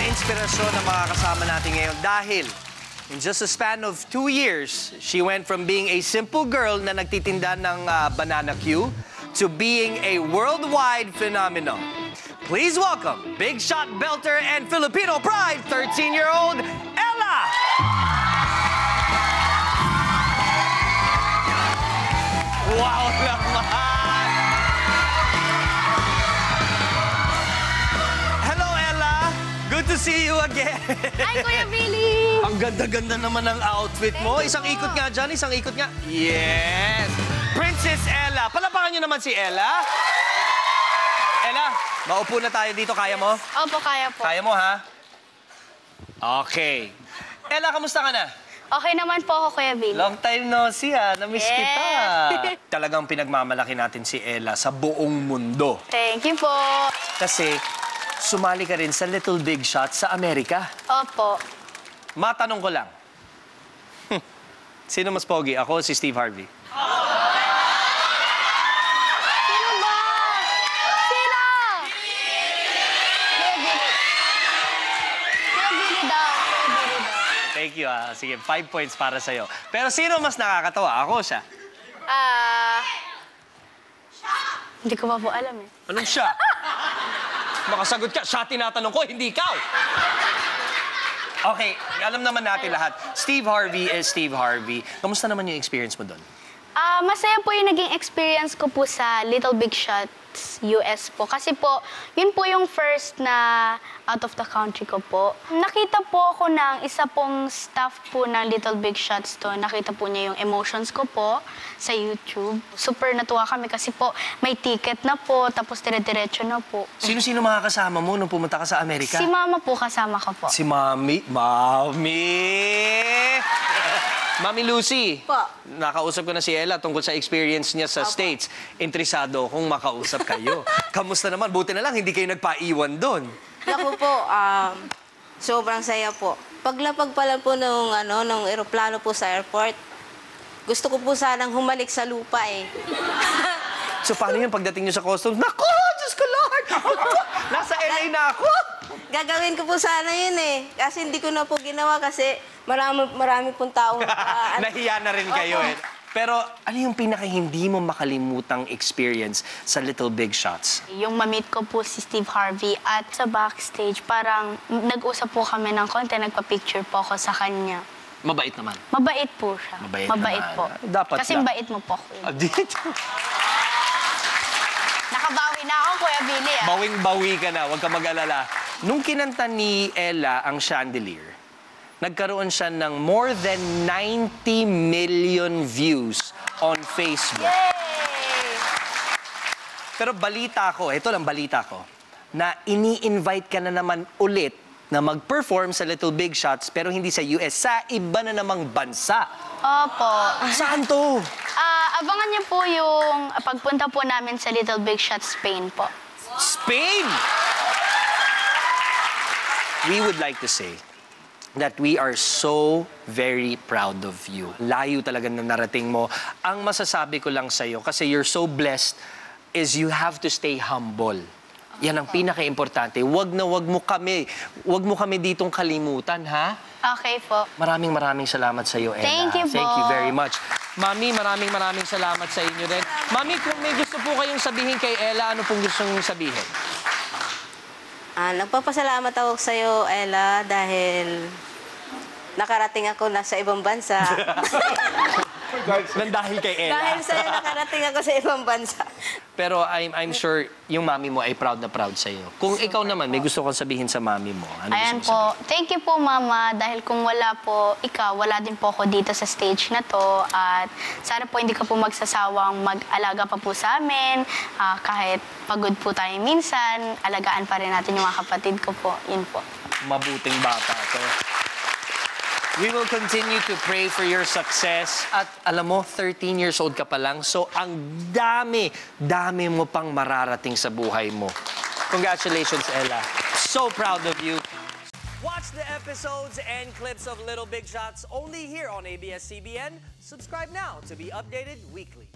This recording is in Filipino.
inspirasyon na makakasama natin ngayon dahil in just a span of 2 years, she went from being a simple girl na nagtitinda ng banana Q to being a worldwide phenomenon. Please welcome big shot belter and Filipino pride, 13-year-old Ella! Wow naman! Hello, Ella! Good to see you again! Hi, Kuya Billy! Ang ganda-ganda naman ng outfit mo. Isang ikot nga dyan, isang ikot nga. Yes! Princess Ella! Palapakan niyo naman si Ella. Ella, maupo na tayo dito. Kaya mo? Opo, kaya po. Kaya mo, ha? Okay. Ella, kamusta ka na? Okay naman po ako, Kuya Billy. Long time no see, ha? Namiss Yes. kita. Talagang pinagmamalaki natin si Ella sa buong mundo. Thank you po. Kasi sumali ka rin sa Little Big Shot sa Amerika. Opo. Matanong ko lang. Sino mas pogi? Ako o si Steve Harvey? Sino ba? Sino? Kuya Billy. Kuya Billy daw. Kuya Billy daw. Thank you, ah. Sige, 5 points para sa'yo. Pero sino mas nakakatawa? Ako o siya? Hindi ko pa po alam eh. Anong siya? Makasagot ka. Siya tinatanong ko, hindi ikaw. Okay, alam naman natin lahat. Steve Harvey is Steve Harvey. Kamusta naman yung experience mo doon? Masaya po yung naging experience ko po sa Little Big Shots US po. Kasi po, yun po yung first na out of the country ko po. Nakita po ako ng isa pong staff po ng Little Big Shots to. Nakita po niya yung emotions ko po sa YouTube. Super natuwa kami kasi po may ticket na po, tapos dire-diretso na po. Sino-sino makakasama mo nung pumunta ka sa Amerika? Si Mama po kasama ko po. Si Mami. Mami! Mami Lucy, Po. nakausap ko na si Ella tungkol sa experience niya sa States. Interesado kung makausap kayo. Kamusta naman? Buti na lang, hindi kayo nagpaiwan doon. Naku po, sobrang saya po. Paglapag pa lang po nung eroplano po sa airport, gusto ko po sanang humalik sa lupa eh. So paano yung pagdating niyo sa customs? Naku! Diyos ko, Lord! Nasa LA na ako! Gagawin ko po sana yun eh. Kasi hindi ko na po ginawa kasi marami pong taong... Nahiya na rin kayo eh. Pero ano yung pinaka hindi mo makalimutang experience sa Little Big Shots? Yung ma-meet ko po si Steve Harvey at sa backstage, parang nag-usap po kami ng konti, nagpa-picture po ako sa kanya. Mabait naman. Mabait po siya. Mabait naman. po. Dapat kasi lang. mabait mo po ako. Dito. Nakabawi na ako, Kuya Billy. Bawing-bawi ka na, huwag ka mag-alala. Nung kinanta ni Ella ang Chandelier, nagkaroon siya ng more than 90 million views on Facebook. Yay! Pero balita ko, ito lang balita ko, na ini-invite ka na naman ulit na mag-perform sa Little Big Shots pero hindi sa US, sa iba na namang bansa. Opo. Saan to? Abangan niyo po yung pagpunta po namin sa Little Big Shot, Spain po. Spain! We would like to say that we are so very proud of you. Layo talaga na narating mo. Ang masasabi ko lang sa'yo, kasi you're so blessed, is you have to stay humble. Yan ang pinaka-importante. Wag mo kami ditong kalimutan, ha? Okay po. Maraming salamat sa iyo, Ella. Thank you po. Thank you very much. Mami, maraming salamat sa inyo rin. Mami, kung may gusto po kayong sabihin kay Ella, ano pong gusto niyong sabihin? Nagpapasalamat ako sa iyo, Ella, dahil nakarating ako na sa ibang bansa. Dahil kay Ella. Dahil sa'yo nakarating ako sa ibang bansa. Pero I'm sure yung mami mo ay proud na proud sa iyo. Kung ikaw naman, may gusto kong sabihin sa mami mo. Ano Ayan gusto mo po. Thank you po, Mama. Dahil kung wala po ikaw, wala din po ako dito sa stage na to. At sana po hindi ka po magsasawang mag-alaga pa po sa amin. Kahit pagod po tayo minsan, alagaan pa rin natin yung mga kapatid ko po. Yun po. Mabuting bata to. We will continue to pray for your success. At alam mo, 13 years old ka pa lang, so ang dami mo pang mararating sa buhay mo. Congratulations, Ella. So proud of you. Watch the episodes and clips of Little Big Shots only here on ABS-CBN. Subscribe now to be updated weekly.